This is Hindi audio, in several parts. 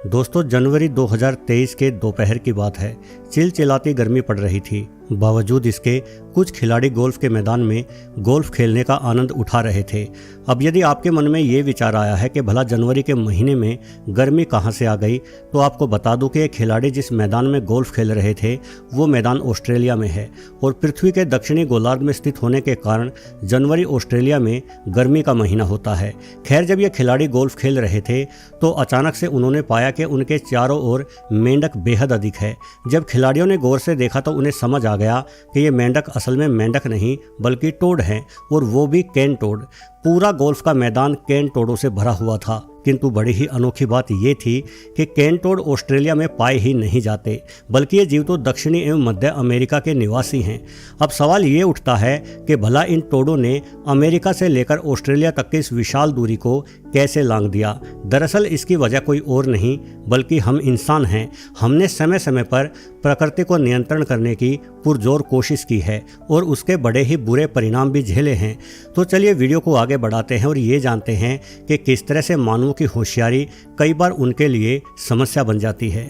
दोस्तों, जनवरी 2023 के दोपहर की बात है। चिलचिलाती गर्मी पड़ रही थी। बावजूद इसके कुछ खिलाड़ी गोल्फ के मैदान में गोल्फ खेलने का आनंद उठा रहे थे। अब यदि आपके मन में ये विचार आया है कि भला जनवरी के महीने में गर्मी कहाँ से आ गई, तो आपको बता दूं कि ये खिलाड़ी जिस मैदान में गोल्फ खेल रहे थे वो मैदान ऑस्ट्रेलिया में है और पृथ्वी के दक्षिणी गोलार्ध में स्थित होने के कारण जनवरी ऑस्ट्रेलिया में गर्मी का महीना होता है। खैर, जब ये खिलाड़ी गोल्फ खेल रहे थे तो अचानक से उन्होंने पाया कि उनके चारों ओर मेंढक बेहद अधिक है। जब खिलाड़ियों ने गौर से देखा तो उन्हें समझ आ गया कि ये मेंढक असल में मेंढक नहीं बल्कि टोड हैं, और वो भी केन टोड। पूरा गोल्फ का मैदान केन टोडों से भरा हुआ था। किंतु बड़ी ही अनोखी बात ये थी कि केन टोड ऑस्ट्रेलिया में पाए ही नहीं जाते, बल्कि ये जीव तो दक्षिणी एवं मध्य अमेरिका के निवासी हैं। अब सवाल ये उठता है कि भला इन टोडों ने अमेरिका से लेकर ऑस्ट्रेलिया तक की इस विशाल दूरी को कैसे लांघ दिया। दरअसल इसकी वजह कोई और नहीं बल्कि हम इंसान हैं। हमने समय समय पर प्रकृति को नियंत्रण करने की पुरजोर कोशिश की है और उसके बड़े ही बुरे परिणाम भी झेले हैं। तो चलिए वीडियो को आगे बढ़ाते हैं और ये जानते हैं कि किस तरह से मानवों की होशियारी कई बार उनके लिए समस्या बन जाती है।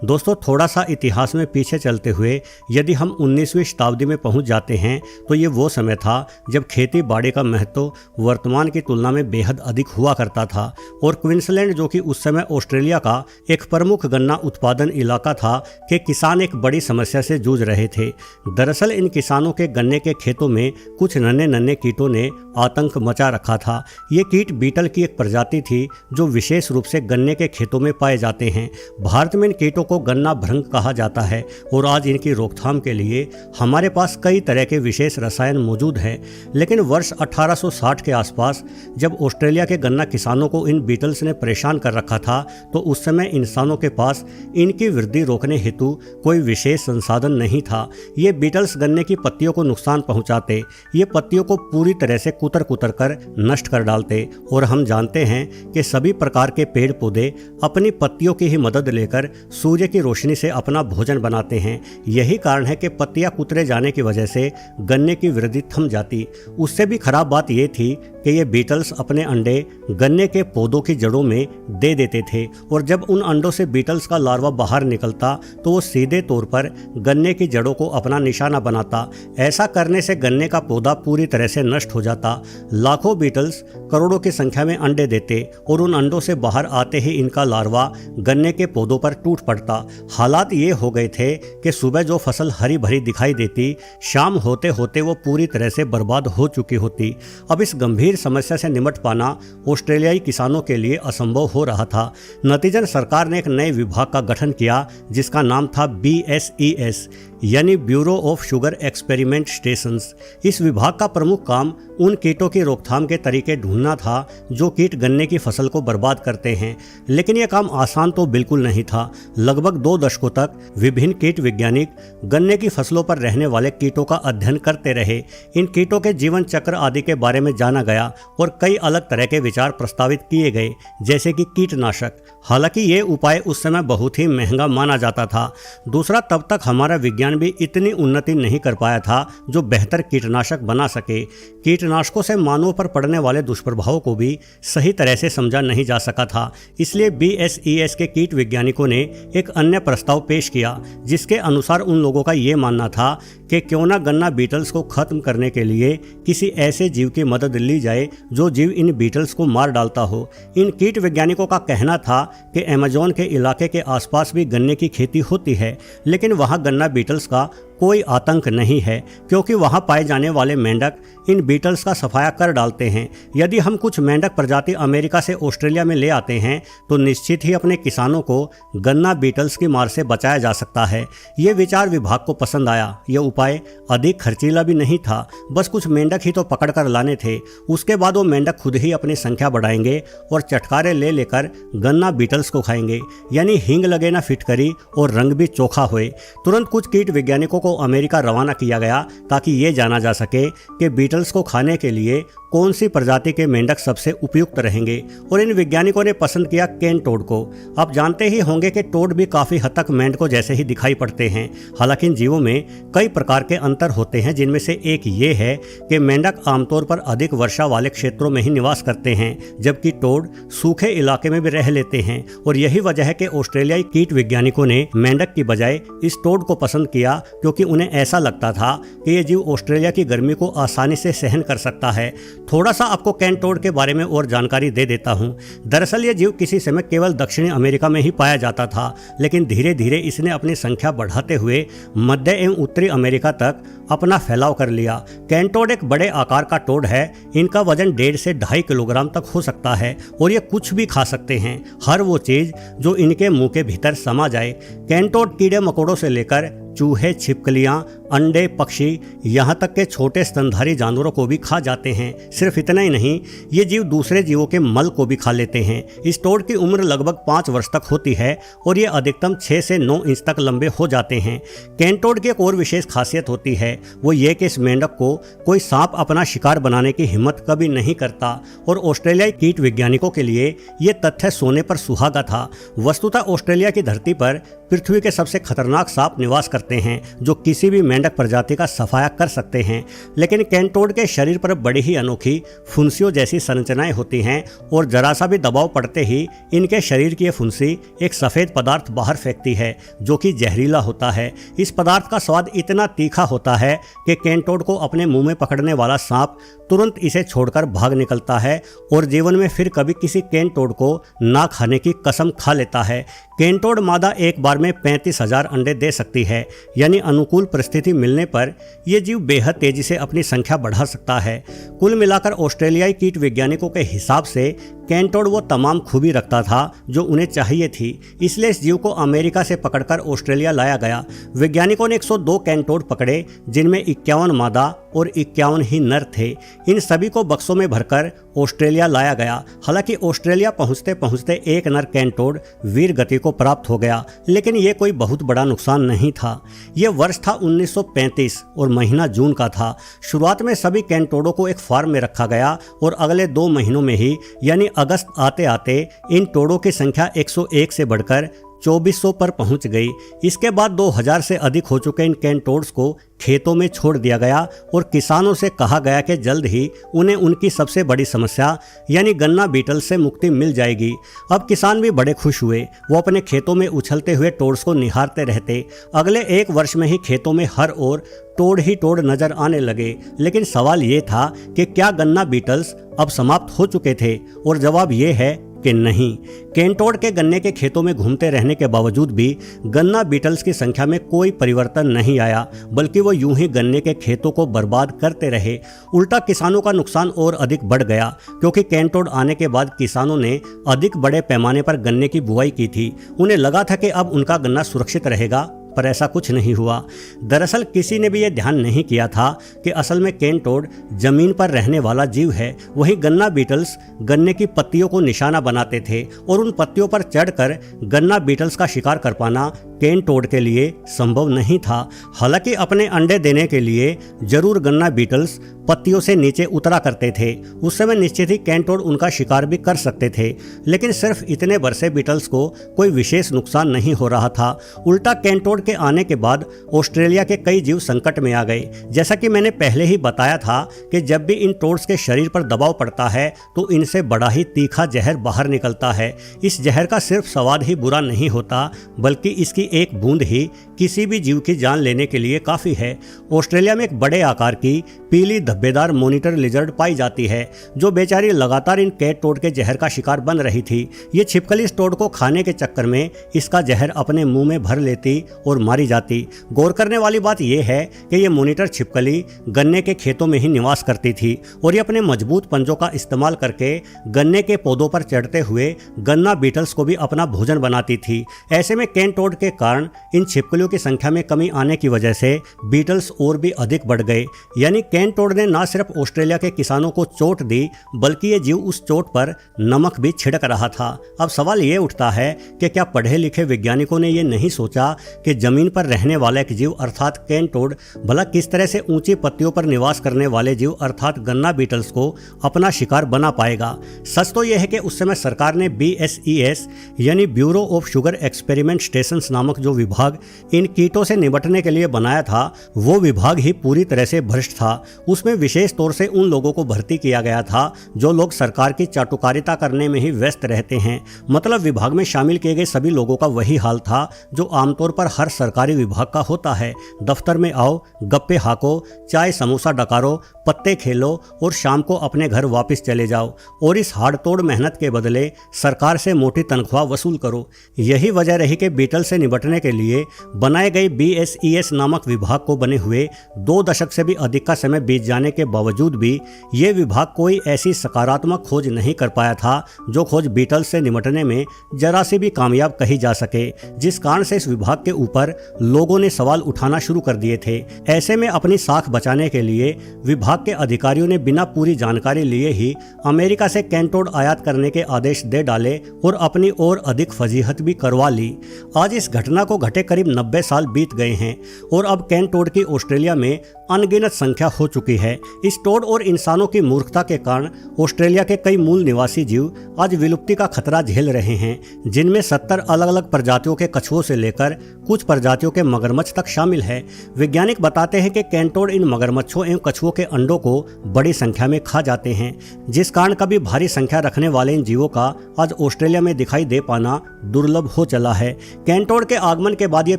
दोस्तों, थोड़ा सा इतिहास में पीछे चलते हुए यदि हम 19वीं शताब्दी में पहुंच जाते हैं तो ये वो समय था जब खेती बाड़ी का महत्व वर्तमान की तुलना में बेहद अधिक हुआ करता था और क्वींसलैंड, जो कि उस समय ऑस्ट्रेलिया का एक प्रमुख गन्ना उत्पादन इलाका था, के किसान एक बड़ी समस्या से जूझ रहे थे। दरअसल इन किसानों के गन्ने के खेतों में कुछ नन्हे नन्हे कीटों ने आतंक मचा रखा था। ये कीट बीटल की एक प्रजाति थी जो विशेष रूप से गन्ने के खेतों में पाए जाते हैं। भारत में इन कीटों को गन्ना भृंग कहा जाता है और आज इनकी रोकथाम के लिए हमारे पास कई तरह के विशेष रसायन मौजूद हैं। लेकिन वर्ष 1860 के आसपास जब ऑस्ट्रेलिया के गन्ना किसानों को इन बीटल्स ने परेशान कर रखा था तो उस समय इंसानों के पास इनकी वृद्धि रोकने हेतु कोई विशेष संसाधन नहीं था। ये बीटल्स गन्ने की पत्तियों को नुकसान पहुंचाते, ये पत्तियों को पूरी तरह से कुतर कुतर कर नष्ट कर डालते। और हम जानते हैं कि सभी प्रकार के पेड़ पौधे अपनी पत्तियों की ही मदद लेकर सूर्य की रोशनी से अपना भोजन बनाते हैं। यही कारण है कि पत्तियां कुतरे जाने की वजह से गन्ने की वृद्धि थम जाती। उससे भी खराब बात यह थी कि ये बीटल्स अपने अंडे गन्ने के पौधों की जड़ों में दे देते थे और जब उन अंडों से बीटल्स का लार्वा बाहर निकलता तो वो सीधे तौर पर गन्ने की जड़ों को अपना निशाना बनाता। ऐसा करने से गन्ने का पौधा पूरी तरह से नष्ट हो जाता। लाखों बीटल्स करोड़ों की संख्या में अंडे देते और उन अंडों से बाहर आते ही इनका लार्वा गन्ने के पौधों पर टूट पड़ता। हालात ये हो गए थे कि सुबह जो फसल हरी भरी दिखाई देती, शाम होते होते वो पूरी तरह से बर्बाद हो चुकी होती। अब इस गंभीर समस्या से निपट पाना ऑस्ट्रेलियाई किसानों के लिए असंभव हो रहा था। नतीजन सरकार ने एक नए विभाग का गठन किया जिसका नाम था BSES यानी bureau of sugar experiment stations. इस विभाग का प्रमुख काम उन कीटों की रोकथाम के तरीके ढूंढना था जो कीट गन्ने की फसल को बर्बाद करते हैं। लेकिन यह काम आसान तो बिल्कुल नहीं था। लगभग 2 दशकों तक विभिन्न कीट वैज्ञानिक गन्ने की फसलों पर रहने वाले कीटों का अध्ययन करते रहे। इन कीटों के जीवन चक्र आदि के बारे में जाना गया और कई अलग तरह के विचार प्रस्तावित किए गए, जैसे कि कीटनाशक। हालांकि ये उपाय उस समय बहुत ही महंगा माना जाता था। दूसरा, तब तक हमारा विज्ञान भी इतनी उन्नति नहीं कर पाया था जो बेहतर कीटनाशक बना सके। कीटनाशकों से मानवों पर पड़ने वाले दुष्प्रभावों को भी सही तरह से समझा नहीं जा सका था। इसलिए BSES के कीट वैज्ञानिकों ने एक अन्य प्रस्ताव पेश किया जिसके अनुसार उन लोगों का ये मानना था कि क्यों ना गन्ना बीटल्स को खत्म करने के लिए किसी ऐसे जीव की मदद ली जाए जो जीव इन बीटल्स को मार डालता हो। इन कीट वैज्ञानिकों का कहना था कि अमेज़न के इलाके के आसपास भी गन्ने की खेती होती है, लेकिन वहाँ गन्ना बीटल्स का कोई आतंक नहीं है क्योंकि वहाँ पाए जाने वाले मेंढक इन बीटल्स का सफाया कर डालते हैं। यदि हम कुछ मेंढक प्रजाति अमेरिका से ऑस्ट्रेलिया में ले आते हैं तो निश्चित ही अपने किसानों को गन्ना बीटल्स की मार से बचाया जा सकता है। ये विचार विभाग को पसंद आया। यह उपाय अधिक खर्चीला भी नहीं था, बस कुछ मेंढक ही तो पकड़ कर लाने थे। उसके बाद वो मेंढक खुद ही अपनी संख्या बढ़ाएंगे और चटकारे ले लेकर गन्ना बीटल्स को खाएंगे, यानी हींग लगे ना फिटकरी और रंग भी चोखा होए। तुरंत कुछ कीट वैज्ञानिकों को अमेरिका रवाना किया गया ताकि ये जाना जा सके कि बीटल्स को खाने के लिए कौन सी प्रजाति के मेंढक सबसे उपयुक्त रहेंगे और इन वैज्ञानिकों ने पसंद किया केन टोड को। आप जानते ही होंगे कि टोड भी काफ़ी हद तक मेंढकों जैसे ही दिखाई पड़ते हैं। हालांकि इन जीवों में कई प्रकार के अंतर होते हैं, जिनमें से एक ये है कि मेंढक आमतौर पर अधिक वर्षा वाले क्षेत्रों में ही निवास करते हैं, जबकि टोड सूखे इलाके में भी रह लेते हैं। और यही वजह है कि ऑस्ट्रेलियाई कीट वैज्ञानिकों ने मेंढक की बजाय इस टोड को पसंद किया, क्योंकि उन्हें ऐसा लगता था कि ये जीव ऑस्ट्रेलिया की गर्मी को आसानी से सहन कर सकता है। थोड़ा सा आपको केन टोड के बारे में और जानकारी दे देता हूँ। दरअसल ये जीव किसी समय केवल दक्षिणी अमेरिका में ही पाया जाता था, लेकिन धीरे धीरे इसने अपनी संख्या बढ़ाते हुए मध्य एवं उत्तरी अमेरिका तक अपना फैलाव कर लिया। केन टोड एक बड़े आकार का टोड है। इनका वजन 1.5 से 2.5 किलोग्राम तक हो सकता है और ये कुछ भी खा सकते हैं, हर वो चीज जो इनके मुंह के भीतर समा जाए। केन टोड कीड़े मकोड़ों से लेकर चूहे, छिपकलियां, अंडे, पक्षी, यहाँ तक के छोटे स्तनधारी जानवरों को भी खा जाते हैं। सिर्फ इतना ही नहीं, ये जीव दूसरे जीवों के मल को भी खा लेते हैं। इस टोड की उम्र लगभग 5 वर्ष तक होती है और ये अधिकतम 6 से 9 इंच तक लंबे हो जाते हैं। केन टोड की एक और विशेष खासियत होती है, वो ये कि इस मेंढक को कोई सांप अपना शिकार बनाने की हिम्मत कभी नहीं करता और ऑस्ट्रेलियाई कीट वैज्ञानिकों के लिए ये तथ्य सोने पर सुहागा था। वस्तुतः ऑस्ट्रेलिया की धरती पर पृथ्वी के सबसे खतरनाक सांप निवास करते हैं, जो किसी भी मेंढक प्रजाति का सफाया कर सकते हैं। लेकिन केन टोड के शरीर पर बड़ी ही अनोखी फुंसियों जैसी संरचनाएं होती हैं और जरा सा भी दबाव पड़ते ही इनके शरीर की ये फुंसी एक सफ़ेद पदार्थ बाहर फेंकती है, जो कि जहरीला होता है। इस पदार्थ का स्वाद इतना तीखा होता है कि केन टोड को अपने मुंह में पकड़ने वाला सांप तुरंत इसे छोड़कर भाग निकलता है और जीवन में फिर कभी किसी केन टोड को ना खाने की कसम खा लेता है। केन टोड मादा एक बार में 35,000 अंडे दे सकती है, यानी अनुकूल परिस्थिति मिलने पर यह जीव बेहद तेजी से अपनी संख्या बढ़ा सकता है। कुल मिलाकर ऑस्ट्रेलियाई कीट वैज्ञानिकों के हिसाब से केन टोड वो तमाम खूबी रखता था जो उन्हें चाहिए थी, इसलिए इस जीव को अमेरिका से पकड़कर ऑस्ट्रेलिया लाया गया। वैज्ञानिकों ने 102 केन टोड पकड़े, जिनमें 51 मादा और 51 ही नर थे। इन सभी को बक्सों में भरकर ऑस्ट्रेलिया लाया गया। हालांकि ऑस्ट्रेलिया पहुंचते पहुंचते एक नर केन टोड वीर गति को प्राप्त हो गया, लेकिन ये कोई बहुत बड़ा नुकसान नहीं था। यह वर्ष था 1935 और महीना जून का था। शुरुआत में सभी केन टोडों को एक फार्म में रखा गया और अगले 2 महीनों में ही यानी अगस्त आते आते इन टोडों की संख्या 101 से बढ़कर 2400 पर पहुंच गई। इसके बाद 2000 से अधिक हो चुके इन केन टोड्स को खेतों में छोड़ दिया गया और किसानों से कहा गया कि जल्द ही उन्हें उनकी सबसे बड़ी समस्या यानी गन्ना बीटल से मुक्ति मिल जाएगी। अब किसान भी बड़े खुश हुए। वो अपने खेतों में उछलते हुए टोड्स को निहारते रहते। अगले 1 वर्ष में ही खेतों में हर ओर टोड ही टोड नजर आने लगे। लेकिन सवाल ये था कि क्या गन्ना बीटल्स अब समाप्त हो चुके थे, और जवाब ये है कि नहीं। केन टोड के गन्ने के खेतों में घूमते रहने के बावजूद भी गन्ना बीटल्स की संख्या में कोई परिवर्तन नहीं आया, बल्कि वो यूं ही गन्ने के खेतों को बर्बाद करते रहे। उल्टा किसानों का नुकसान और अधिक बढ़ गया, क्योंकि केन टोड आने के बाद किसानों ने अधिक बड़े पैमाने पर गन्ने की बुआई की थी। उन्हें लगा था कि अब उनका गन्ना सुरक्षित रहेगा, पर ऐसा कुछ नहीं हुआ। दरअसल किसी ने भी यह ध्यान नहीं किया था कि असल में केन टोड जमीन पर रहने वाला जीव है। वहीं गन्ना बीटल्स गन्ने की पत्तियों को निशाना बनाते थे और उन पत्तियों पर चढ़कर गन्ना बीटल्स का शिकार कर पाना केन टोड के लिए संभव नहीं था। हालांकि अपने अंडे देने के लिए जरूर गन्ना बीटल्स पत्तियों से नीचे उतरा करते थे। उस समय निश्चित ही केन टोड उनका शिकार भी कर सकते थे, लेकिन सिर्फ इतने बरसे बीटल्स को कोई विशेष नुकसान नहीं हो रहा था। उल्टा केन टोड के आने के बाद ऑस्ट्रेलिया के कई जीव संकट में आ गए। जैसा कि मैंने पहले ही बताया था कि जब भी इन टोड्स के शरीर पर दबाव पड़ता है तो इनसे बड़ा ही तीखा जहर बाहर निकलता है। इस जहर का सिर्फ स्वाद ही बुरा नहीं होता, बल्कि इसकी एक बूंद ही किसी भी जीव की जान लेने के लिए काफ़ी है। ऑस्ट्रेलिया में एक बड़े आकार की पीली धब्बेदार मॉनिटर लिजर्ड पाई जाती है, जो बेचारी लगातार इन केन टोड के जहर का शिकार बन रही थी। ये छिपकली इस टोड को खाने के चक्कर में इसका जहर अपने मुंह में भर लेती और मारी जाती। गौर करने वाली बात यह है कि ये मॉनिटर छिपकली गन्ने के खेतों में ही निवास करती थी और ये अपने मजबूत पंजों का इस्तेमाल करके गन्ने के पौधों पर चढ़ते हुए गन्ना बीटल्स को भी अपना भोजन बनाती थी। ऐसे में केन टोड के कारण इन छिपकलियों की संख्या में कमी आने की वजह से बीटल्स और भी अधिक बढ़ गए। यानी केन टोड ने न सिर्फ ऑस्ट्रेलिया के किसानों को चोट दी, बल्कि ये जीव उस चोट पर नमक भी छिड़क रहा था। अब सवाल ये उठता है कि क्या पढ़े लिखे वैज्ञानिकों ने ये नहीं सोचा कि जमीन पर रहने वाला एक जीव अर्थात केन टोड भला किस तरह से ऊंची पत्तियों पर निवास करने वाले जीव अर्थात गन्ना बीटल्स को अपना शिकार बना पाएगा। सच तो यह है कि उस समय सरकार ने BSES यानी bureau of sugar experiment stations नामक जो विभाग इन कीटों से निपटने के लिए बनाया था, वो विभाग ही पूरी तरह से भ्रष्ट था। उसमें विशेष तौर से उन लोगों को भर्ती किया गया था जो लोग सरकार की चाटुकारिता करने में ही व्यस्त रहते हैं। मतलब विभाग में शामिल किए गए सभी लोगों का वही हाल था जो आमतौर पर हर सरकारी विभाग का होता है। दफ्तर में आओ, गप्पे हाको, चाय समोसा डकारो, पत्ते खेलो और शाम को अपने घर वापस चले जाओ और इस हाड़तोड़ मेहनत के बदले सरकार से मोटी तनख्वाह वसूल करो। यही वजह रही कि बीटल से निपटने के लिए बनाए गए BSES नामक विभाग को बने हुए 2 दशक से भी अधिक का समय बीत जाने के बावजूद भी ये विभाग कोई ऐसी सकारात्मक खोज नहीं कर पाया था जो खोज बीटल से निपटने में जरा सी भी कामयाब कही जा सके, जिस कारण से इस विभाग के ऊपर लोगों ने सवाल उठाना शुरू कर दिए थे। ऐसे में अपनी साख बचाने के लिए विभाग के अधिकारियों ने बिना पूरी जानकारी लिए ही अमेरिका से केन टोड आयात करने के आदेश दे डाले और अपनी और अधिक फजीहत भी करवा ली। आज इस घटना को घटे करीब 90 साल बीत गए हैं और अब केन टोड की ऑस्ट्रेलिया में अनगिनत संख्या हो चुकी है। इस टोड और इंसानों की मूर्खता के कारण ऑस्ट्रेलिया के कई मूल निवासी जीव आज विलुप्ति का खतरा झेल रहे हैं, जिनमें 70 अलग अलग प्रजातियों के कछुओं से लेकर कुछ प्रजातियों के मगरमच्छ तक शामिल है। वैज्ञानिक बताते हैं कि केन टोड इन मगरमच्छों एवं कछुओं के अंडों को बड़ी संख्या में खा जाते हैं, जिस कारण कभी भारी संख्या रखने वाले इन जीवों का आज ऑस्ट्रेलिया में दिखाई दे पाना दुर्लभ हो चला है। केन टोड के आगमन के बाद ये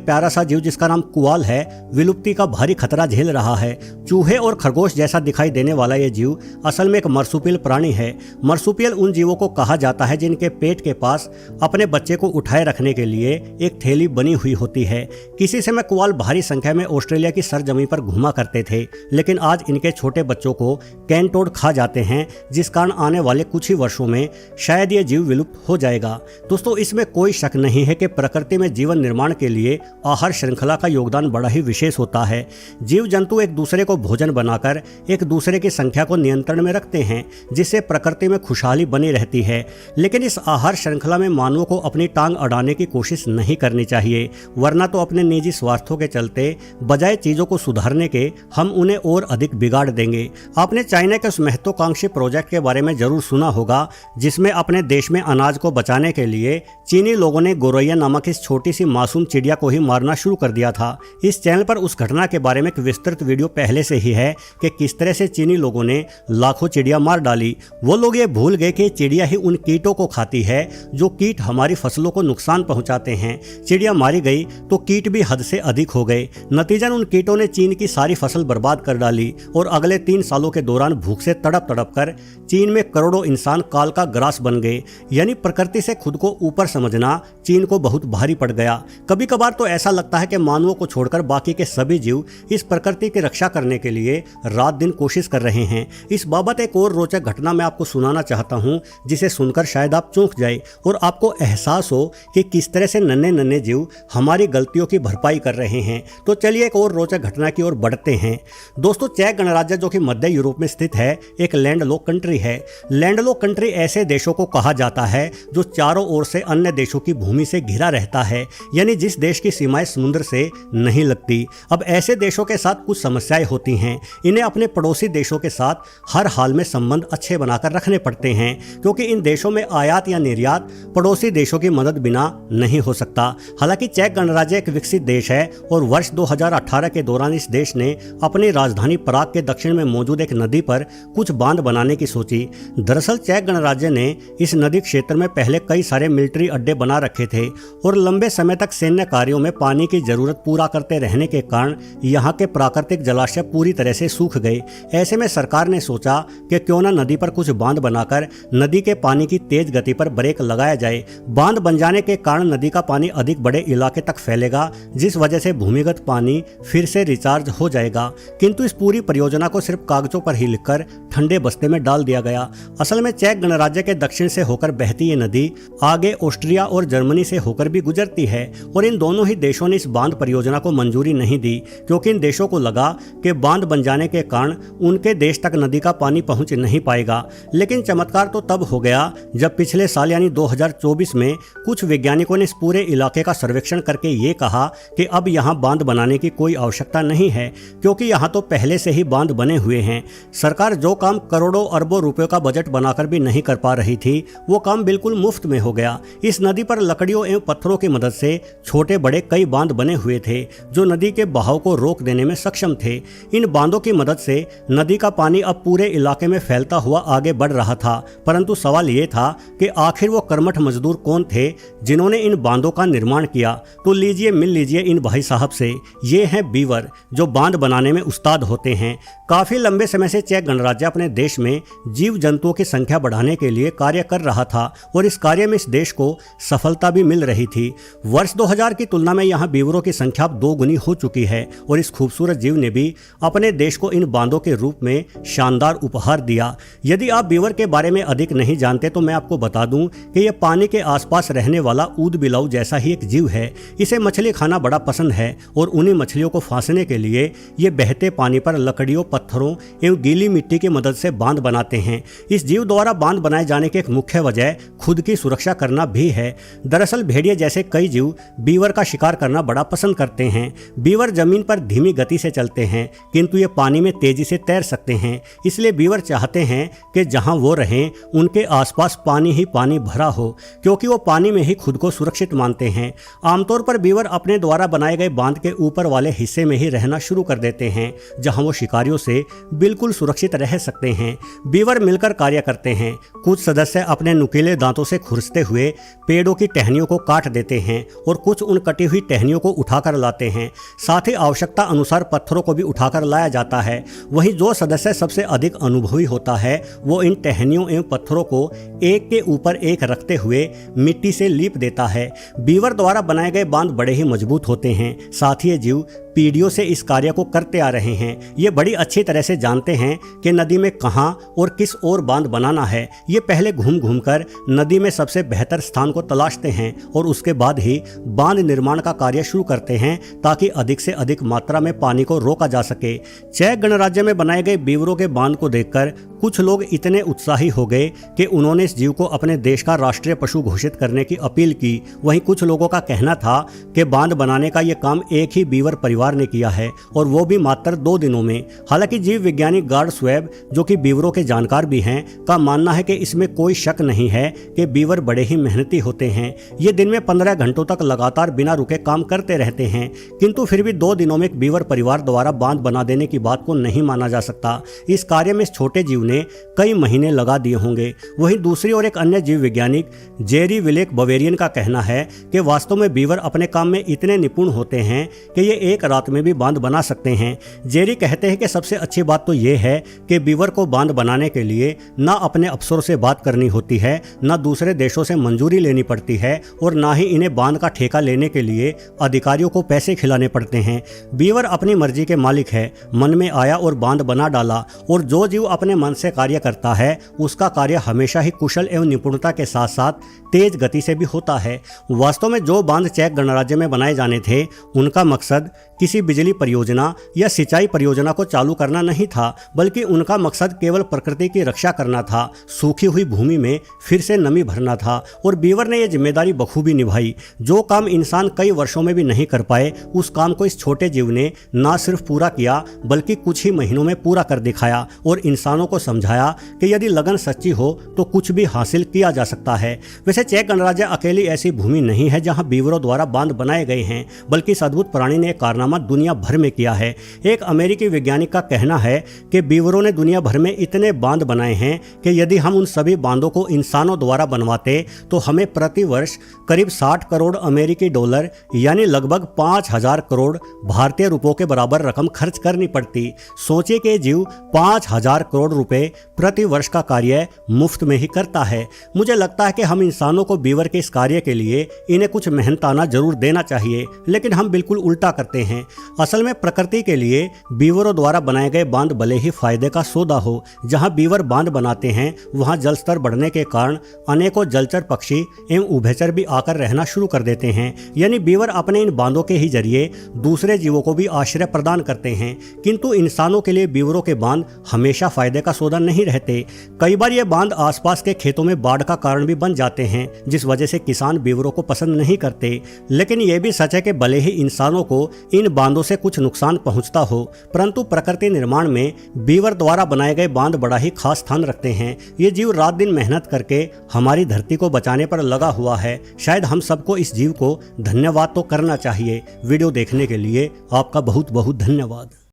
प्यारा सा जीव जिसका नाम कुआल है, विलुप्ति का भारी खतरा झेल रहा है। चूहे और खरगोश जैसा दिखाई देने वाला ये जीव असल में एक मर्सुपियल प्राणी है। मर्सुपियल उन जीवों को कहा जाता है जिनके पेट के पास अपने बच्चे को उठाए रखने के लिए एक थैली बनी हुई होती है। किसी समय कुआल भारी संख्या में ऑस्ट्रेलिया की सरजमीन पर घुमा करते थे, लेकिन आज इनके छोटे बच्चों को केन टोड खा जाते हैं, जिस कारण आने वाले कुछ ही वर्षों में शायद ये जीव विलुप्त हो जाएगा। दोस्तों, इसमें कोई शक नहीं है कि प्रकृति में जीवन निर्माण के लिए आहार श्रृंखला का योगदान बड़ा ही विशेष होता है। जीव जंतु एक दूसरे को भोजन बनाकर एक दूसरे की संख्या को नियंत्रण में रखते हैं, जिससे प्रकृति में खुशहाली बनी रहती है। लेकिन इस आहार श्रृंखला में मानवों को अपनी टांग अड़ाने की कोशिश नहीं करनी चाहिए, वरना तो अपने निजी स्वार्थों के चलते बजाय चीजों को सुधारने के हम उन्हें और अधिक बिगाड़ देंगे। आपने चाइना के उस महत्वाकांक्षी प्रोजेक्ट के बारे में जरूर सुना होगा, जिसमें अपने देश में अनाज को बचाने के लिए चीनी लोगों ने गोरैया नामक इस छोटी सी मासूम चिड़िया को ही मारना शुरू कर दिया था। इस चैनल पर उस घटना के बारे में एक विस्तृत वीडियो पहले से ही है कि किस तरह से चीनी लोगों ने लाखों चिड़िया मार डाली। वो लोग ये भूल गए कि चिड़िया ही उन कीटों को खाती है जो कीट हमारी फसलों को नुकसान पहुंचाते हैं। चिड़िया मारी गई तो कीट भी हद से अधिक हो गए। नतीजन उन कीटों ने चीन की सारी फसल बर्बाद कर डाली और अगले 3 सालों के दौरान भूख से तड़प तड़प कर चीन में करोड़ों इंसान काल का ग्रास बन गए। यानी प्रकृति से खुद को ऊपर समझना चीन को बहुत भारी पड़ गया। कभी कभार तो ऐसा लगता है कि मानवों को छोड़कर बाकी के सभी जीव इस प्रकृति की रक्षा करने के लिए रात दिन कोशिश कर रहे हैं। इस बाबत एक और रोचक घटना मैं आपको सुनाना चाहता हूं, जिसे सुनकर शायद आप चौंक जाए और आपको एहसास हो कि किस तरह से नन्हे नन्हे जीव हमारी गलतियों की भरपाई कर रहे हैं। तो चलिए एक और रोचक घटना की ओर बढ़ते हैं। दोस्तों, चेक गणराज्य जो कि मध्य यूरोप में स्थित है, एक लैंडलॉक कंट्री है। लैंडलॉक कंट्री ऐसे देशों को कहा जाता है जो चारों ओर से अन्य देशों की भूमि से घिरा रहता है, यानी जिस देश की सीमाएं समुद्र से नहीं लगती। अब ऐसे देशों के साथ कुछ समस्याएं होती हैं। इन्हें अपने पड़ोसी देशों के साथ हर हाल में संबंध अच्छे बनाकर रखने पड़ते हैं, क्योंकि इन देशों में आयात या निर्यात पड़ोसी देशों की मदद बिना नहीं हो सकता। हालांकि चेक गणराज्य एक विकसित देश है और वर्ष 2018 के दौरान इस देश ने अपनी राजधानी प्राग के दक्षिण में मौजूद एक नदी पर कुछ बांध बनाने की सोची। दरअसल चेक गणराज्य ने इस नदी क्षेत्र में पहले कई सारे मिलिट्री अड्डे बना रखे थे और लंबे समय तक सैन्य कार्यों में पानी की जरूरत पूरा करते रहने के कारण यहाँ के प्राकृतिक जलाशय पूरी तरह से सूख गए। ऐसे में सरकार ने सोचा कि क्यों न नदी पर कुछ बांध बनाकर नदी के पानी की तेज गति पर ब्रेक लगाया जाए। बांध बन जाने के कारण नदी का पानी अधिक बड़े इलाके तक फैलेगा, जिस वजह से भूमिगत पानी फिर से रिचार्ज हो जाएगा। किंतु इस पूरी परियोजना को सिर्फ कागजों पर ही लिखकर ठंडे बस्ते में डाल दिया गया। असल में चेक गणराज्य के दक्षिण से होकर बहती ये नदी आगे ऑस्ट्रिया और जर्मनी से होकर भी गुजरती है। और इन दोनों ही देशों ने इस बांध परियोजना को मंजूरी नहीं दी, क्योंकि इन देशों को लगा कि बांध बन जाने के कारण उनके देश तक नदी का पानी पहुंच नहीं पाएगा। लेकिन चमत्कार तो तब हो गया जब पिछले साल यानी 2024 में कुछ वैज्ञानिकों ने इस पूरे इलाके का सर्वेक्षण करके ये कहा कि अब यहाँ बांध बनाने की कोई आवश्यकता नहीं है, क्योंकि यहाँ तो पहले से ही बांध बने हुए हैं। सरकार जो काम करोड़ों अरबों रुपयों का बजट बनाकर भी नहीं कर पा रही थी, वो काम बिल्कुल मुफ्त में हो गया। इस नदी पर लकड़ियों एवं पत्थरों की मदद से छोटे बड़े कई बांध बने हुए थे जो नदी के बहाव को रोक देने में सक्षम थे। इन बांधों की मदद से नदी का पानी अब पूरे इलाके में फैलता हुआ आगे बढ़ रहा था। परंतु सवाल ये था कि आखिर वो कर्मठ मजदूर कौन थे जिन्होंने इन बांधों का निर्माण किया। तो लीजिए मिल लीजिए इन भाई साहब से। ये हैं बीवर, जो बांध बनाने में उस्ताद होते हैं। काफी लंबे समय से चेक गणराज्य अपने देश में जीव जंतुओं की संख्या बढ़ाने के लिए कार्य कर रहा था और इस कार्य में इस देश को सफलता भी मिल रही थी। वर्ष 2000 की तुलना में यहाँ बीवरों की संख्या अब 2 गुनी हो चुकी है और इस खूबसूरत जीव ने भी अपने देश को इन बांधों के रूप में शानदार उपहार दिया। यदि आप बीवर के बारे में अधिक नहीं जानते तो मैं आपको बता दूं कि यह पानी के आसपास रहने वाला ऊद बिलाऊ जैसा ही एक जीव है। इसे मछली खाना बड़ा पसंद है और उन्हीं मछलियों को फांसने के लिए ये बहते पानी पर लकड़ियों, पत्थरों एवं गीली मिट्टी की मदद से बांध बनाते हैं। इस जीव द्वारा बांध बनाए जाने की एक मुख्य वजह खुद की सुरक्षा करना भी है। दरअसल भेड़िए जैसे कई जीव बीवर का शिकार करना बड़ा पसंद करते हैं। बीवर जमीन पर धीमी गति से चलते हैं, किंतु ये पानी में तेजी से तैर सकते हैं। इसलिए बीवर चाहते हैं कि जहां वो रहें उनके आसपास पानी ही पानी भरा हो, क्योंकि वो पानी में ही खुद को सुरक्षित मानते हैं। आमतौर पर बीवर अपने द्वारा बनाए गए बांध के ऊपर वाले हिस्से में ही रहना शुरू कर देते हैं, जहां वो शिकारियों से बिल्कुल सुरक्षित रह सकते हैं। बीवर मिलकर कार्य करते हैं। कुछ सदस्य अपने नुकीले दांतों से खुरसते हुए पेड़ों की टहनियों को काट देते हैं और कुछ उन कटी हुई टहनियों को उठाकर लाते हैं। साथ ही आवश्यकता अनुसार पत्थरों को भी उठाकर लाया जाता है। वहीं जो सदस्य सबसे अधिक अनुभवी होता है वो इन टहनियों एवं पत्थरों को एक के ऊपर एक रखते हुए मिट्टी से लीप देता है। बीवर द्वारा बनाए गए बांध बड़े ही मजबूत होते हैं। साथ ही ये जीव पीढ़ियों से इस कार्य को करते आ रहे हैं। ये बड़ी अच्छी तरह से जानते हैं कि नदी में कहां और किस ओर बांध बनाना है। ये पहले घूम घूम कर नदी में सबसे बेहतर स्थान को तलाशते हैं और उसके बाद ही बांध निर्माण का कार्य शुरू करते हैं, ताकि अधिक से अधिक मात्रा में पानी को रोका जा सके। चेक गणराज्य में बनाए गए बीवरों के बांध को देखकर कुछ लोग इतने उत्साही हो गए कि उन्होंने इस जीव को अपने देश का राष्ट्रीय पशु घोषित करने की अपील की। वहीं कुछ लोगों का कहना था कि बांध बनाने का यह काम एक ही बीवर परिवार ने किया है और वो भी मात्र 2 दिनों में। हालांकि जीव वैज्ञानिक गार्ड स्वेब, जो कि बीवरों के जानकार भी हैं, का मानना है कि इसमें कोई शक नहीं है कि बीवर बड़े ही मेहनती होते हैं। ये दिन में 15 घंटों तक लगातार बिना रुके काम करते रहते हैं, किंतु फिर भी 2 दिनों में एक बीवर परिवार द्वारा बांध बना देने की बात को नहीं माना जा सकता। इस कार्य में इस छोटे जीव ने कई महीने लगा दिए होंगे। वहीं दूसरी ओर एक अन्य जीव वैज्ञानिक जेरी विलेक बवेरियन का कहना है कि वास्तव में बीवर अपने काम में इतने निपुण होते हैं कि ये एक रात में भी बांध बना सकते हैं। जेरी कहते हैं कि सबसे अच्छी बात तो ये है कि बीवर को बांध बनाने के लिए ना अपने अफसरों से बात करनी होती है, ना दूसरे देशों से मंजूरी लेनी पड़ती है और ना ही इन्हें बांध का ठेका लेने के लिए अधिकारियों को पैसे खिलाने पड़ते हैं। बीवर अपनी मर्जी के मालिक है। मन में आया और बांध बना डाला। और जो जीव अपने मन से कार्य करता है उसका कार्य हमेशा ही कुशल एवं निपुणता के साथ साथ तेज गति से भी होता है। वास्तव में जो बांध चेक गणराज्य में बनाए जाने थे उनका मकसद किसी बिजली परियोजना या सिंचाई परियोजना को चालू करना नहीं था, बल्कि उनका मकसद केवल प्रकृति की रक्षा करना था। सूखी हुई भूमि में फिर से नमी भरना था और बीवर ने यह जिम्मेदारी बखूबी निभाई। जो काम इंसान कई वर्षों में भी नहीं कर पाए, उस काम को इस छोटे जीव ने न सिर्फ पूरा किया बल्कि कुछ ही महीनों में पूरा कर दिखाया और इंसानों को समझाया कि यदि लगन सच्ची हो तो कुछ भी हासिल किया जा सकता है। वैसे चेक गणराज्य अकेली ऐसी भूमि नहीं है जहां बीवरों द्वारा बांध बनाए गए हैं, बल्कि इस अद्भुत प्राणी ने कारनामा दुनिया भर में किया है। एक अमेरिकी वैज्ञानिक का कहना है कि बीवरों ने दुनिया भर में इतने बांध बनाए हैं कि यदि हम उन सभी बांधों को इंसानों द्वारा बनवाते तो हमें प्रति वर्ष करीब 60 करोड़ अमेरिकी डॉलर यानी लगभग 5000 करोड़ भारतीय रुपयों के बराबर रकम खर्च करनी पड़ती। सोचिए कि जीव 5000 करोड़ रुपए प्रति वर्ष का कार्य मुफ्त में ही करता है। मुझे लगता है कि हम इंसानों को बीवर के इस कार्य के लिए इन्हें कुछ मेहनताना जरूर देना चाहिए, लेकिन हम बिल्कुल उल्टा करते हैं। असल में प्रकृति के लिए बीवरों द्वारा बनाए बनाए गए बांध भले ही फायदे का सौदा हो, जहां बीवर बांध बनाते हैं वहां जल स्तर बढ़ने के कारण अनेकों जलचर पक्षी एवं उभयचर भी आकर रहना शुरू कर देते हैं। यानी बीवर अपने इन बांधों के ही जरिए दूसरे जीवों को भी आश्रय प्रदान करते हैं। किंतु इंसानों के लिए बीवरों के बांध हमेशा फायदे का सौदा नहीं रहते। कई बार ये बांध आसपास के खेतों में बाढ़ का कारण भी बन जाते हैं, जिस वजह से किसान बीवरों को पसंद नहीं करते। लेकिन यह भी सच है कि भले ही इंसानों को इन बांधों से कुछ नुकसान पहुंचता हो, परंतु प्रकृति निर्माण में बीवर द्वारा बनाए गए बांध बड़ा ही खास स्थान रखते हैं। ये जीव रात दिन मेहनत करके हमारी धरती को बचाने पर लगा हुआ है। शायद हम सबको इस जीव को धन्यवाद तो करना चाहिए। वीडियो देखने के लिए आपका बहुत बहुत धन्यवाद।